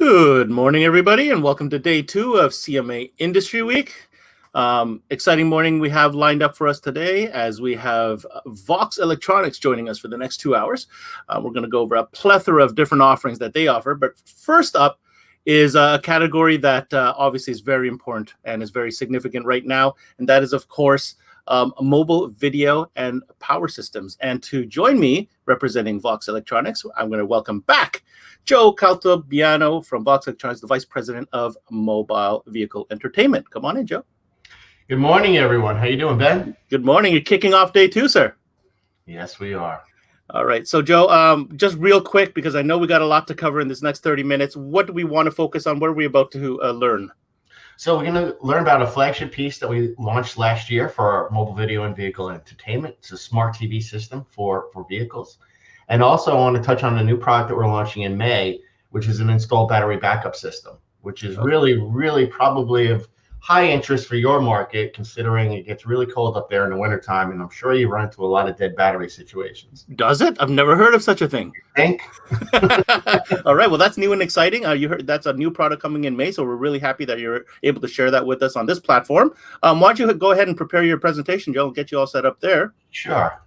Good morning, everybody, and welcome to day 2 of CMA Industry Week. Exciting morning we have lined up for us today as we have VOXX Electronics joining us for the next 2 hours. We're going to go over a plethora of different offerings that they offer. But first up is a category that obviously is very important and is very significant right now. And that is, of course, mobile video and power systems. And to join me representing VOXX Electronics, I'm going to welcome back Joe Caltabiano from VOXX Electronics, the Vice President of Mobile Vehicle Entertainment. Come on in, Joe. Good morning, everyone. How you doing, Ben? Good morning. You're kicking off day 2, sir. Yes, we are. All right. So, Joe, just real quick, because I know we got a lot to cover in this next 30 minutes. What do we want to focus on? What are we about to learn? So we're going to learn about a flagship piece that we launched last year for our mobile video and vehicle entertainment. It's a smart TV system for vehicles. And also I want to touch on a new product that we're launching in May, which is an installed battery backup system, which is really probably of high interest for your market, considering it gets really cold up there in the wintertime, and I'm sure you run into a lot of dead battery situations. Does it? I've never heard of such a thing. Think? All right. Well, that's new and exciting. You heard that's a new product coming in May, so we're really happy that you're able to share that with us on this platform. Why don't you go ahead and prepare your presentation, Joe, and get you all set up there. Sure.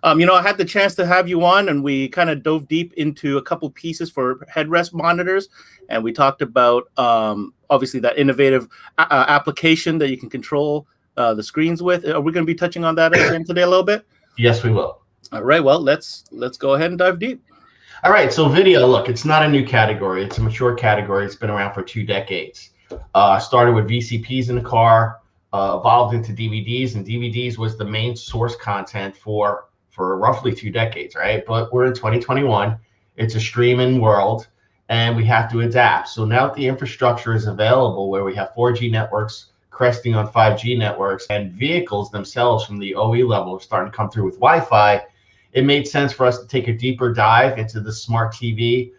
I had the chance to have you on, and we kind of dove deep into a couple pieces for headrest monitors, and we talked about obviously that innovative application that you can control the screens with. Are we going to be touching on that again today a little bit? Yes, we will. All right. Well, let's go ahead and dive deep. All right. So video, look, it's not a new category. It's a mature category. It's been around for 2 decades. Started with VCPs in the car, evolved into DVDs, and DVDs was the main source content for roughly 2 decades, right? But we're in 2021. It's a streaming world, and we have to adapt. So now that the infrastructure is available, where we have 4G networks cresting on 5G networks, and vehicles themselves from the OE level are starting to come through with Wi-Fi, it made sense for us to take a deeper dive into the smart TV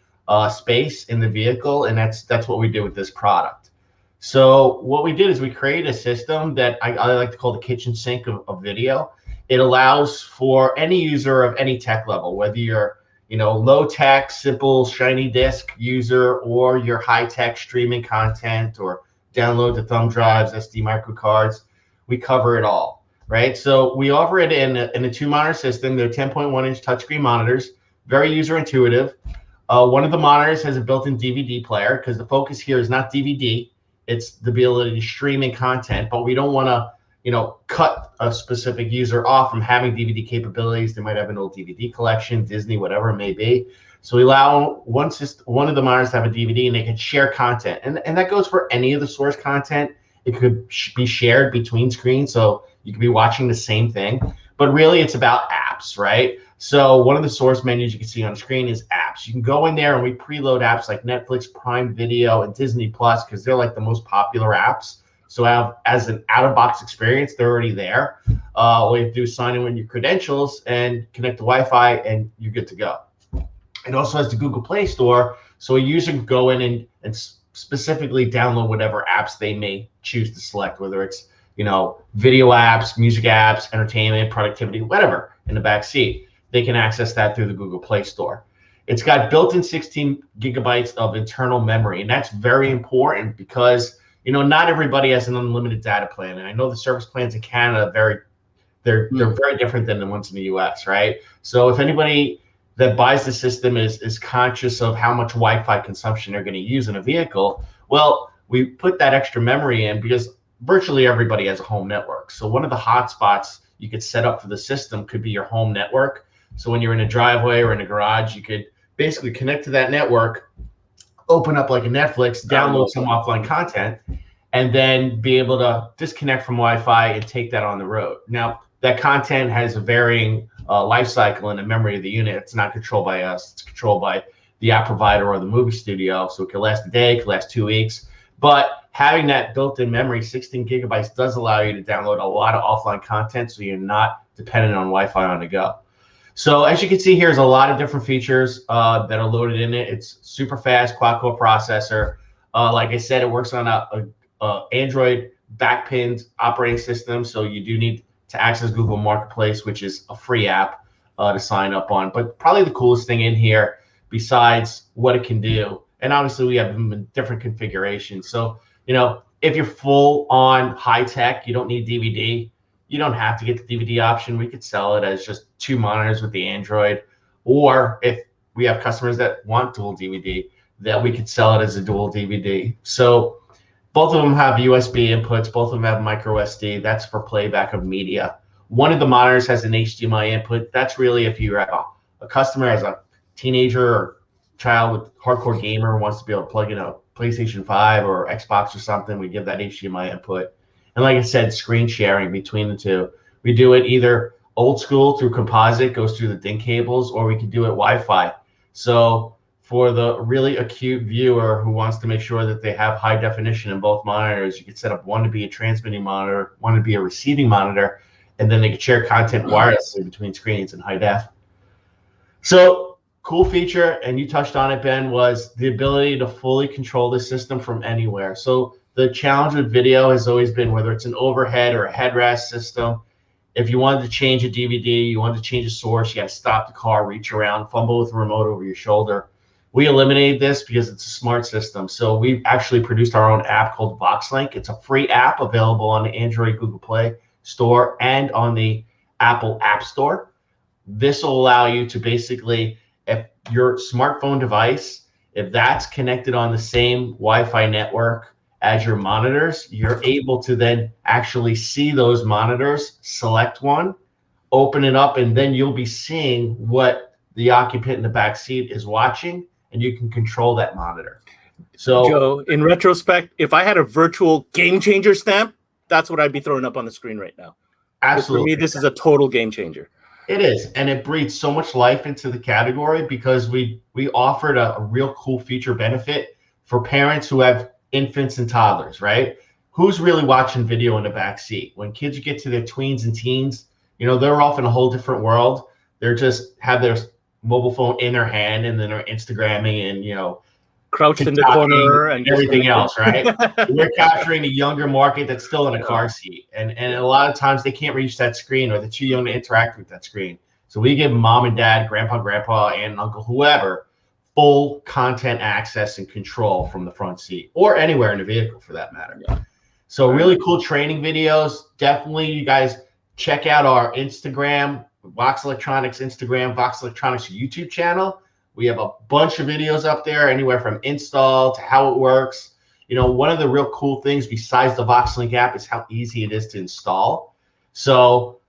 space in the vehicle, and that's what we did with this product. So what we did is we created a system that I like to call the kitchen sink of video. It allows for any user of any tech level, whether you're low tech, simple, shiny disk user, or your high tech streaming content, or download the thumb drives, SD micro cards. We cover it all, right? So we offer it in a 2 monitor system. They're 10.1-inch touchscreen monitors, very user intuitive. One of the monitors has a built-in DVD player, because the focus here is not DVD. It's the ability to stream in content, but we don't want to cut a specific user off from having DVD capabilities. They might have an old DVD collection, Disney, whatever it may be. So we allow one of the monitors to have a DVD, and they can share content. And that goes for any of the source content. It could be shared between screens, so you could be watching the same thing. But really, it's about apps, right? So one of the source menus you can see on the screen is apps. You can go in there, and we preload apps like Netflix, Prime Video, and Disney Plus, because they're like the most popular apps. So as an out-of-box experience, they're already there. All you have to do is sign in with your credentials and connect to Wi-Fi, and you're good to go. It also has the Google Play Store, so a user can go in and specifically download whatever apps they may choose to select, whether it's video apps, music apps, entertainment, productivity, whatever in the back seat. They can access that through the Google Play Store. It's got built-in 16 gigabytes of internal memory, and that's very important because not everybody has an unlimited data plan, and I know the service plans in Canada they're very different than the ones in the US, right? So if anybody that buys the system is conscious of how much Wi-Fi consumption they're going to use in a vehicle, well, we put that extra memory in because virtually everybody has a home network. So one of the hotspots you could set up for the system could be your home network. So when you're in a driveway or in a garage, you could basically connect to that network, open up like a Netflix, download some offline content, and then be able to disconnect from Wi-Fi and take that on the road. Now, that content has a varying life cycle in the memory of the unit. It's not controlled by us. It's controlled by the app provider or the movie studio. So it could last a day, it could last 2 weeks. But having that built-in memory, 16 gigabytes, does allow you to download a lot of offline content, so you're not dependent on Wi-Fi on the go. So as you can see, here's a lot of different features that are loaded in it. It's super fast quad-core processor. Like I said, it works on a Android backpinned operating system, so you do need to access Google Marketplace, which is a free app to sign up on. But probably the coolest thing in here, besides what it can do, And obviously we have them in different configurations. So, if you're full on high tech, you don't need DVD. You don't have to get the DVD option. We could sell it as just 2 monitors with the Android. Or if we have customers that want dual DVD, that we could sell it as a dual DVD. So both of them have USB inputs. Both of them have micro SD. That's for playback of media. One of the monitors has an HDMI input. That's really if you're a customer as a teenager or child with hardcore gamer wants to be able to plug in a PlayStation 5 or Xbox or something, we give that HDMI input. And like I said, screen sharing between the two. We do it either old school through composite, goes through the DIN cables, or we can do it Wi-Fi. So for the really acute viewer who wants to make sure that they have high definition in both monitors, you could set up one to be a transmitting monitor, one to be a receiving monitor, and then they could share content wirelessly between screens in high def. So cool feature, and you touched on it, Ben, was the ability to fully control the system from anywhere. So the challenge with video has always been, whether it's an overhead or a headrest system, if you wanted to change a DVD, you wanted to change a source, you got to stop the car, reach around, fumble with the remote over your shoulder. We eliminated this because it's a smart system. So we've actually produced our own app called VOXX. It's a free app available on the Android Google Play Store and on the Apple App Store. This will allow you to basically, if your smartphone device, if that's connected on the same Wi-Fi network as your monitors, you're able to then actually see those monitors, select one, open it up, and then you'll be seeing what the occupant in the back seat is watching, and you can control that monitor. So, Joe, in retrospect, if I had a virtual game changer stamp, that's what I'd be throwing up on the screen right now. absolutely. For me, this is a total game changer. It is, and it breathes so much life into the category because we offered a real cool feature benefit for parents who have infants and toddlers, right? Who's really watching video in the back seat? When kids get to their tweens and teens, they're off in a whole different world. They're just have their mobile phone in their hand, and then they're Instagramming and crouched in the corner and everything else, right? We're capturing a younger market that's still in a car seat, and a lot of times they can't reach that screen, or they're too young to interact with that screen. So we give mom and dad, grandpa, aunt and uncle, whoever, full content access and control from the front seat or anywhere in the vehicle for that matter. Yeah. So really cool training videos. Definitely, you guys check out our Instagram, VOXX Electronics Instagram, VOXX Electronics YouTube channel. We have a bunch of videos up there, anywhere from install to how it works. One of the real cool things besides the VOXLink app is how easy it is to install. So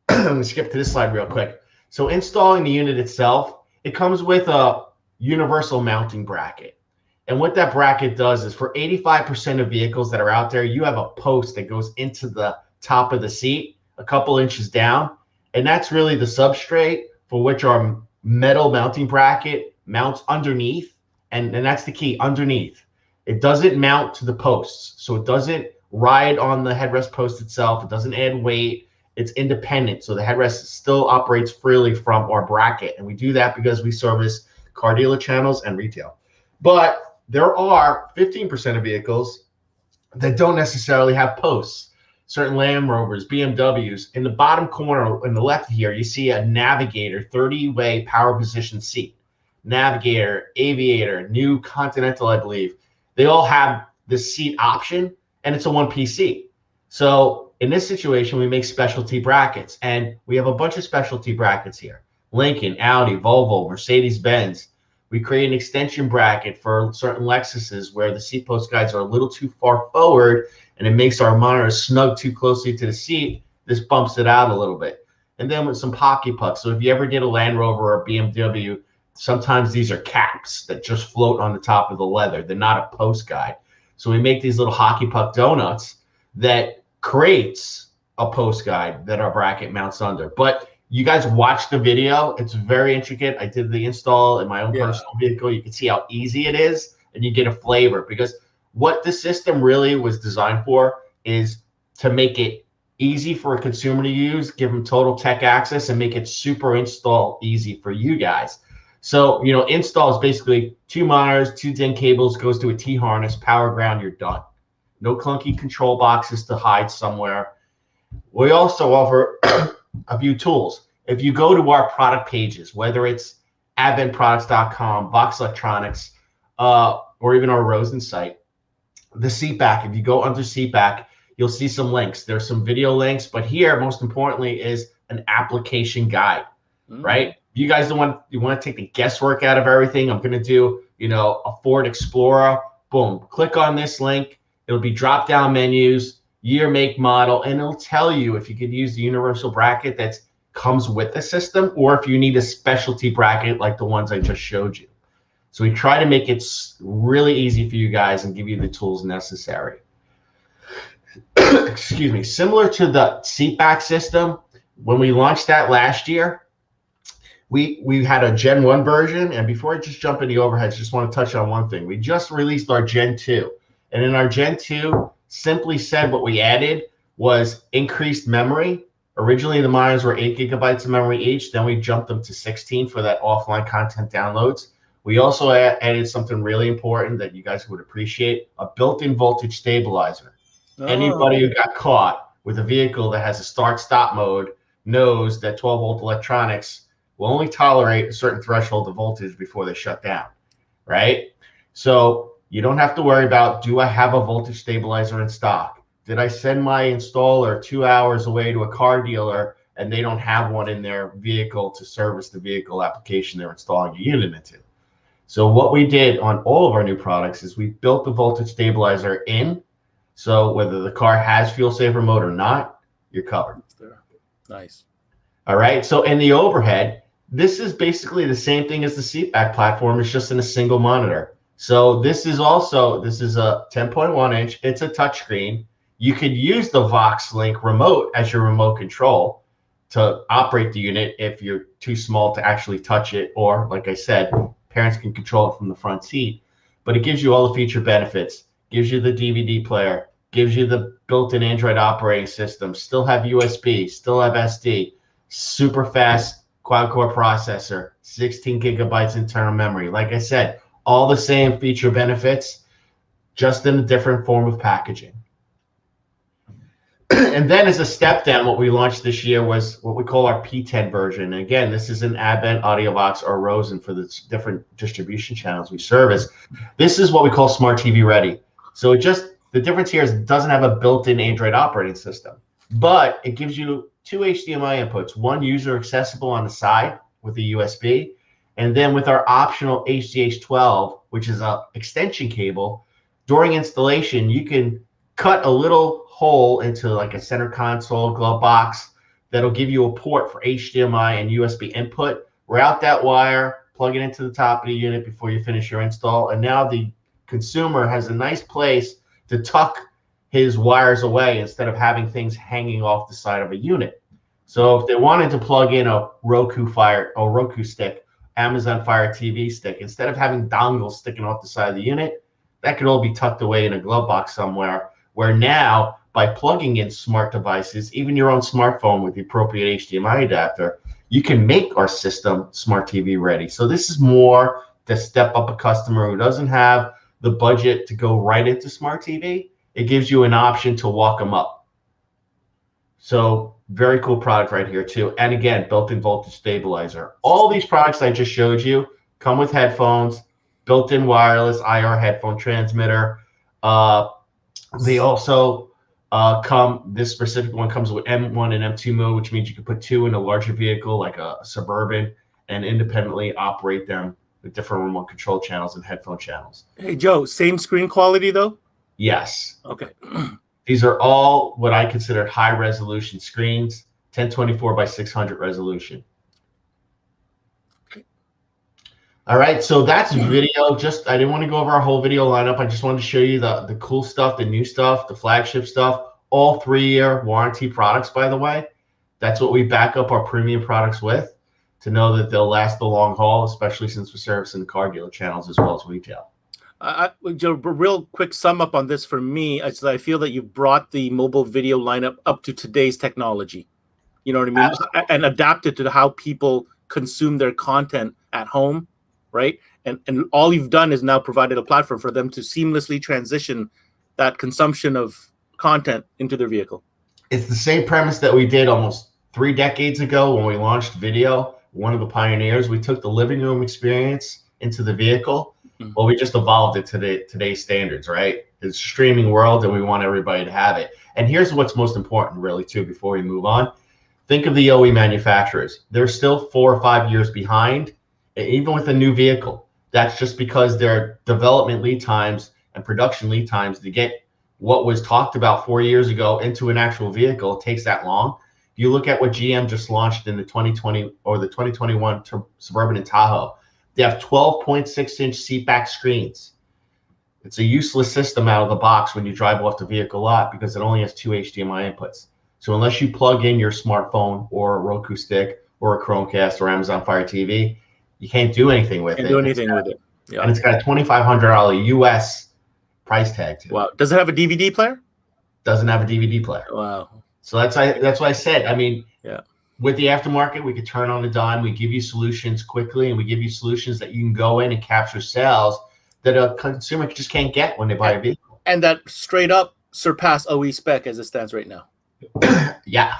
let me skip to this slide real quick. So installing the unit itself, it comes with a universal mounting bracket. And what that bracket does is, for 85% of vehicles that are out there, you have a post that goes into the top of the seat, a couple inches down. And that's really the substrate for which our metal mounting bracket mounts underneath, and that's the key, underneath. It doesn't mount to the posts, so it doesn't ride on the headrest post itself. It doesn't add weight. It's independent, so the headrest still operates freely from our bracket, and we do that because we service car dealer channels and retail. But there are 15% of vehicles that don't necessarily have posts. Certain Land Rovers, BMWs. In the bottom corner in the left here, you see a Navigator 30-way power position seat. Navigator, Aviator, New Continental, I believe. They all have the seat option, and it's a one-piece seat. So in this situation, we make specialty brackets, and we have a bunch of specialty brackets here. Lincoln, Audi, Volvo, Mercedes-Benz. We create an extension bracket for certain Lexuses where the seat post guides are a little too far forward, and it makes our monitor snug too closely to the seat. This bumps it out a little bit. And then with some pocket pucks. So if you ever did a Land Rover or a BMW, sometimes these are caps that just float on the top of the leather. They're not a post guide. So we make these little hockey puck donuts that creates a post guide that our bracket mounts under. But you guys watch the video. It's very intricate. I did the install in my own personal vehicle. You can see how easy it is, and you get a flavor, because what the system really was designed for is to make it easy for a consumer to use, give them total tech access, and make it super install easy for you guys. So, install is basically 2 monitors, 2 DIN cables, goes to a T-harness, power ground, you're done. No clunky control boxes to hide somewhere. We also offer a few tools. If you go to our product pages, whether it's adventproducts.com, VOXX Electronics, or even our Rosen site. The seat back, if you go under seat back, you'll see some links. There's some video links, but here, most importantly, is an application guide, right? You guys don't want, you want to take the guesswork out of everything. I'm going to do, a Ford Explorer. Boom, click on this link. It'll be drop down menus, year, make, model, and it'll tell you if you could use the universal bracket that comes with the system, or if you need a specialty bracket like the ones I just showed you. So we try to make it really easy for you guys and give you the tools necessary. Excuse me. Similar to the seat back system, when we launched that last year, we had a Gen 1 version. And before I just jump into the overheads, just want to touch on one thing. We just released our Gen 2. And in our Gen 2, simply said what we added was increased memory. Originally, the monitors were 8 gigabytes of memory each. Then we jumped them to 16 for that offline content downloads. We also added something really important that you guys would appreciate, a built-in voltage stabilizer. Oh. Anybody who got caught with a vehicle that has a start-stop mode knows that 12-volt electronics will only tolerate a certain threshold of voltage before they shut down, right? So you don't have to worry about, do I have a voltage stabilizer in stock? Did I send my installer 2 hours away to a car dealer and they don't have one in their vehicle to service the vehicle application they're installing a unit into? So what we did on all of our new products is we built the voltage stabilizer in, so whether the car has fuel saver mode or not, you're covered. Nice. All right, so in the overhead, this is basically the same thing as the seatback platform. It's just in a single monitor. So this is a 10.1 inch. It's a touchscreen. You could use the VOXX Link remote as your remote control to operate the unit if you're too small to actually touch it, or like I said, parents can control it from the front seat. But it gives you all the feature benefits. Gives you the DVD player, gives you the built-in Android operating system, still have USB, still have SD, super fast quad-core processor, 16 gigabytes internal memory. Like I said, all the same feature benefits, just in a different form of packaging. And then as a step down, what we launched this year was what we call our P10 version. And again, this is an Advent, AudioVox, or Rosen for the different distribution channels we service. This is what we call Smart TV Ready. So the difference here is it doesn't have a built-in Android operating system, but it gives you 2 HDMI inputs, one user accessible on the side with a USB, and then with our optional HDH12, which is an extension cable. During installation, you can cut a little hole into like a center console glove box that'll give you a port for HDMI and USB input. Route that wire, plug it into the top of the unit before you finish your install, and now the consumer has a nice place to tuck his wires away instead of having things hanging off the side of a unit. So if they wanted to plug in a Roku stick, Amazon Fire TV stick, instead of having dongles sticking off the side of the unit, that could all be tucked away in a glove box somewhere, where now by plugging in smart devices, even your own smartphone with the appropriate HDMI adapter, you can make our system Smart TV ready. So this is more to step up a customer who doesn't have the budget to go right into Smart TV. It gives you an option to walk them up. So very cool product right here too. And again, built-in voltage stabilizer. All these products I just showed you come with headphones, built-in wireless IR headphone transmitter. They also this specific one comes with M1 and M2 mode, which means you can put 2 in a larger vehicle like a Suburban and independently operate them with different remote control channels and headphone channels. Hey, Joe, same screen quality though? Yes. Okay. These are all what I consider high resolution screens, 1024 by 600 resolution. Okay. All right, so that's video. I didn't want to go over our whole video lineup. I just wanted to show you the cool stuff, the new stuff, the flagship stuff, all 3-year warranty products, by the way. That's what we back up our premium products with, to know that they'll last the long haul, especially since we're servicing the car dealer channels as well as retail. Joe, real quick sum up on this for me is that I feel that you've brought the mobile video lineup up to today's technology. You know what I mean? Absolutely. And adapted to how people consume their content at home, right? And all you've done is now provided a platform for them to seamlessly transition that consumption of content into their vehicle. It's the same premise that we did almost 3 decades ago when we launched video. One of the pioneers, we took the living room experience into the vehicle. Mm. Well, we just evolved it to today's standards, right? It's a streaming world, and we want everybody to have it. And here's what's most important, really, too, before we move on. Think of the OE manufacturers. They're still 4 or 5 years behind, even with a new vehicle. That's just because their development lead times and production lead times to get what was talked about 4 years ago into an actual vehicle takes that long. You look at what GM just launched in the 2020 or the 2021 Suburban and Tahoe. They have 12.6-inch seat back screens. It's a useless system out of the box when you drive off the vehicle lot because it only has 2 HDMI inputs. So unless you plug in your smartphone or a Roku stick or a Chromecast or Amazon Fire TV, you can't do anything with it. Can't do anything with it. Yeah. And it's got a $2,500 US price tag to it. Wow. Does it have a DVD player? Doesn't have a DVD player. Wow. So that's why I said, I mean, yeah. With the aftermarket, we could turn on a dime. We give you solutions quickly, and we give you solutions that you can go in and capture sales that a consumer just can't get when they buy a vehicle. And that straight up surpass OE spec as it stands right now. Yeah.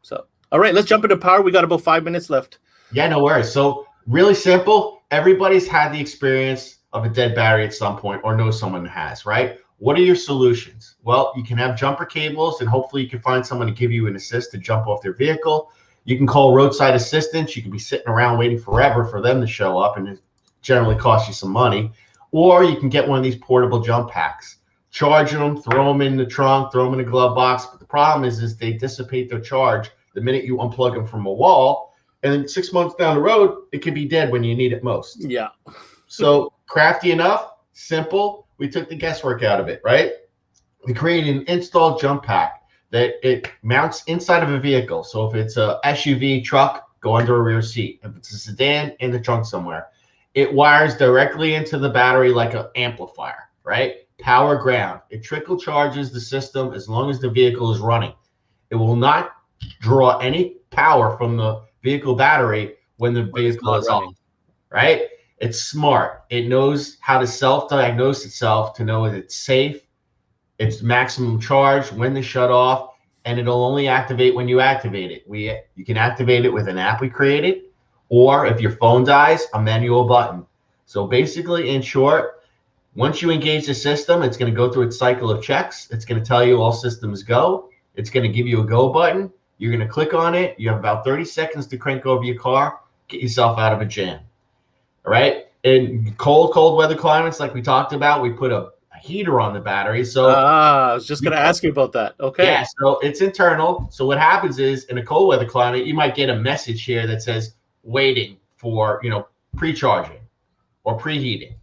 So, all right, let's jump into power. We got about 5 minutes left. Yeah, no worries. So really simple. Everybody's had the experience of a dead battery at some point or knows someone that has, right? What are your solutions? Well, you can have jumper cables, and hopefully you can find someone to give you an assist to jump off their vehicle. You can call roadside assistance. You can be sitting around waiting forever for them to show up, and it generally costs you some money. Or you can get one of these portable jump packs. Charge them, throw them in the trunk, throw them in a glove box. But the problem is they dissipate their charge the minute you unplug them from a wall. And then 6 months down the road, it can be dead when you need it most. Yeah. So crafty enough, simple. We took the guesswork out of it, right? We created an installed jump pack that it mounts inside of a vehicle. So if it's a SUV truck, go under a rear seat. If it's a sedan, in the trunk somewhere. It wires directly into the battery like an amplifier, right? Power ground. It trickle charges the system as long as the vehicle is running. It will not draw any power from the vehicle battery when the vehicle is off, right? It's smart. It knows how to self-diagnose itself to know that it's safe, it's maximum charge, when to shut off, and it'll only activate when you activate it. You can activate it with an app we created, or if your phone dies, a manual button. So basically, in short, once you engage the system, it's going to go through its cycle of checks. It's going to tell you all systems go. It's going to give you a go button. You're going to click on it. You have about 30 seconds to crank over your car, get yourself out of a jam. All right. In cold weather climates, like we talked about, we put a heater on the battery. So I was just going to ask you about that. Okay. Yeah. So it's internal. So what happens is in a cold weather climate, you might get a message here that says waiting for, pre-charging or preheating,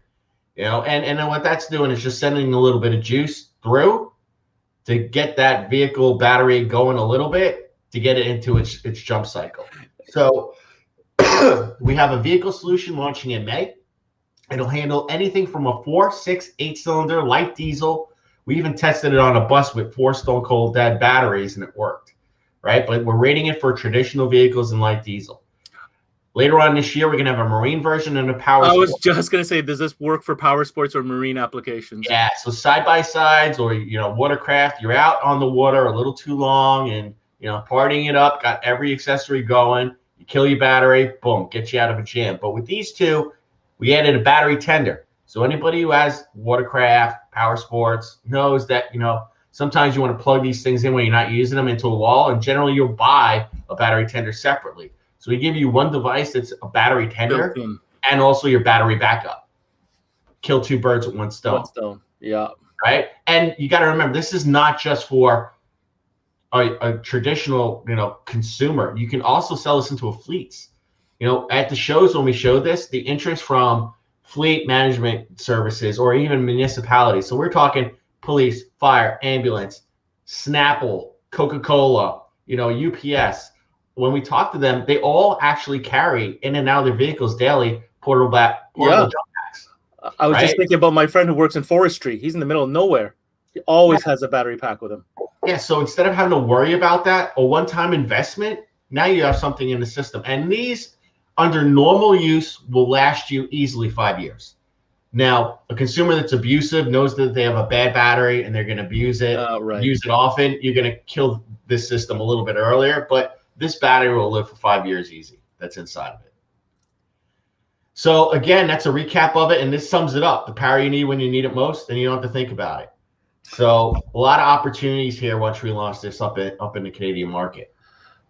and then what that's doing is just sending a little bit of juice through to get that vehicle battery going a little bit to get it into its jump cycle. So we have a vehicle solution launching in May. It'll handle anything from a 4, 6, 8-cylinder light diesel. We even tested it on a bus with 4 stone cold dead batteries, and it worked, right? But we're rating it for traditional vehicles and light diesel. Later on this year, we're going to have a marine version and a power I was sport. just going to say, does this work for power sports or marine applications? Yeah, so side-by-sides or, watercraft, you're out on the water a little too long and, partying it up, got every accessory going. You kill your battery, boom, get you out of a jam. But with these two, we added a battery tender. So anybody who has watercraft, power sports knows that, sometimes you want to plug these things in when you're not using them into a wall, and generally you'll buy a battery tender separately. So we give you one device that's a battery tender and also your battery backup. Kill 2 birds with 1 stone. 1 stone, yeah. Right? And you got to remember, this is not just for a traditional, consumer. You can also sell this into a fleets. At the shows when we showed this, the interest from fleet management services or even municipalities. So we're talking police, fire, ambulance, Snapple, Coca-Cola, UPS. When we talk to them, they all actually carry in and out of their vehicles daily portable jump packs. I was just thinking about my friend who works in forestry. He's in the middle of nowhere. He always has a battery pack with him. Yeah, so instead of having to worry about that, a one-time investment, now you have something in the system. And these, under normal use, will last you easily 5 years. Now, a consumer that's abusive knows that they have a bad battery and they're going to abuse it, use it often. You're going to kill this system a little bit earlier, but this battery will live for 5 years easy. That's inside of it. So again, that's a recap of it, and this sums it up. The power you need when you need it most, and you don't have to think about it. So a lot of opportunities here once we launch this up in the Canadian market.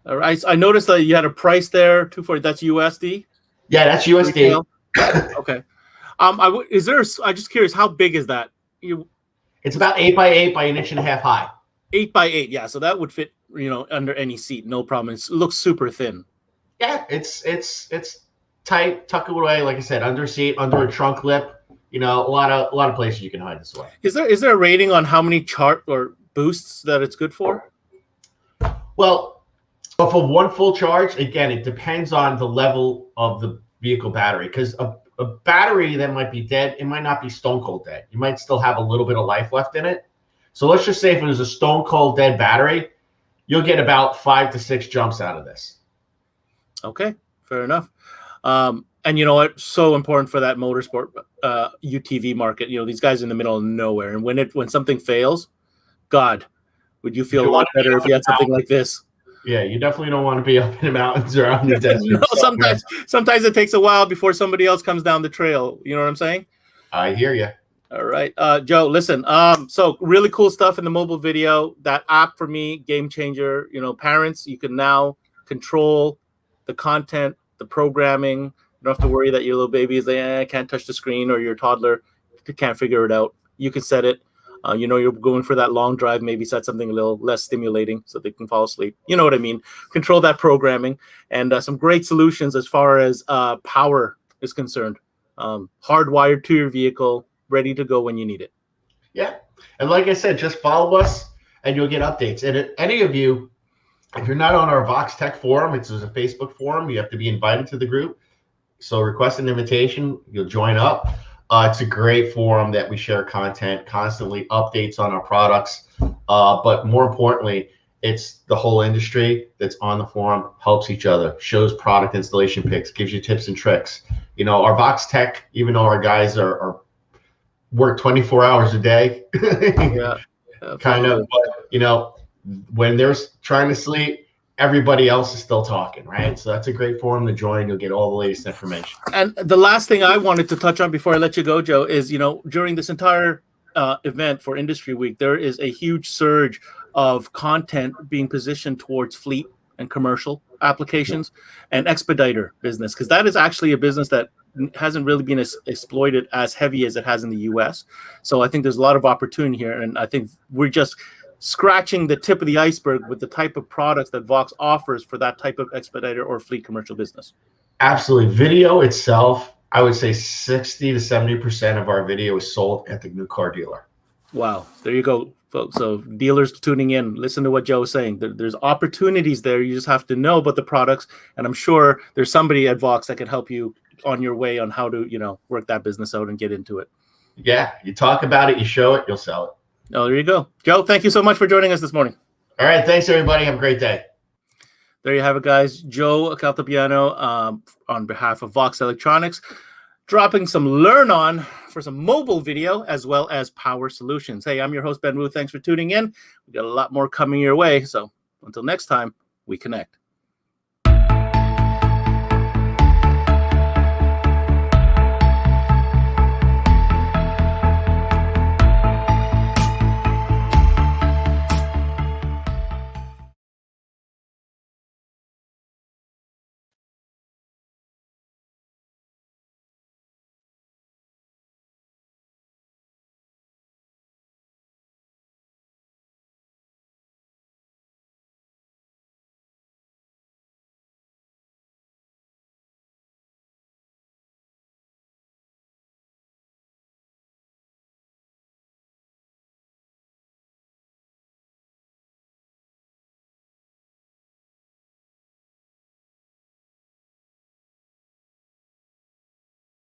All right. I noticed that you had a price there, 240. That's USD. Yeah, that's USD. Retail? Okay. Is there? I'm just curious. How big is that? It's about 8x8 by 1.5 inches high. 8x8. Yeah. So that would fit, under any seat, no problem. It looks super thin. Yeah, it's tight. Tuck it away, like I said, under a seat, under a trunk lip. A lot of places you can hide this away. Is there a rating on how many chart or boosts that it's good for? Well, for one full charge, again, it depends on the level of the vehicle battery, because a battery that might be dead, it might not be stone cold dead. You might still have a little bit of life left in it. So let's just say if it was a stone cold dead battery, you'll get about 5 to 6 jumps out of this. Okay, fair enough. And you know what? So important for that motorsport UTV market. These guys in the middle of nowhere, and when something fails, God, would you feel a lot better if you had something like this? Yeah, you definitely don't want to be up in the mountains or out in the desert. Sometimes it takes a while before somebody else comes down the trail. You know what I'm saying? I hear you. All right, Joe. Listen. So really cool stuff in the mobile video. That app for me, game changer. Parents, you can now control the content, the programming. You don't have to worry that your little baby is I can't touch the screen, or your toddler can't figure it out. You can set it. You're going for that long drive, maybe set something a little less stimulating so they can fall asleep. You know what I mean? Control that programming, and some great solutions as far as power is concerned. Hardwired to your vehicle, ready to go when you need it. Yeah. And like I said, just follow us and you'll get updates. And if any of you, if you're not on our VOXX Tech forum, it's a Facebook forum, you have to be invited to the group. So request an invitation, you'll join up. It's a great forum that we share content, constantly updates on our products. But more importantly, it's the whole industry that's on the forum, helps each other, shows product installation pics, gives you tips and tricks. Our VOXX Tech, even though our guys are work 24 hours a day, Yeah, kind of, but when they're trying to sleep, everybody else is still talking, right? So that's a great forum to join. You'll get all the latest information. And the last thing I wanted to touch on before I let you go, Joe, is during this entire event for Industry Week, there is a huge surge of content being positioned towards fleet and commercial applications and expediter business, because that is actually a business that hasn't really been exploited as heavy as it has in the US. So I think there's a lot of opportunity here, and I think we're just scratching the tip of the iceberg with the type of products that VOXX offers for that type of expediter or fleet commercial business. Absolutely. Video itself, I would say 60 to 70% of our video is sold at the new car dealer. Wow. There you go, folks. So dealers tuning in, listen to what Joe is saying. There's opportunities there. You just have to know about the products. And I'm sure there's somebody at VOXX that can help you on your way on how to, work that business out and get into it. Yeah. You talk about it, you show it, you'll sell it. Oh, there you go. Joe, thank you so much for joining us this morning. All right. Thanks, everybody. Have a great day. There you have it, guys. Joe Caltabiano on behalf of VOXX Electronics, dropping some learn on for some mobile video as well as power solutions. Hey, I'm your host, Ben Wu. Thanks for tuning in. We got a lot more coming your way. So until next time, we connect.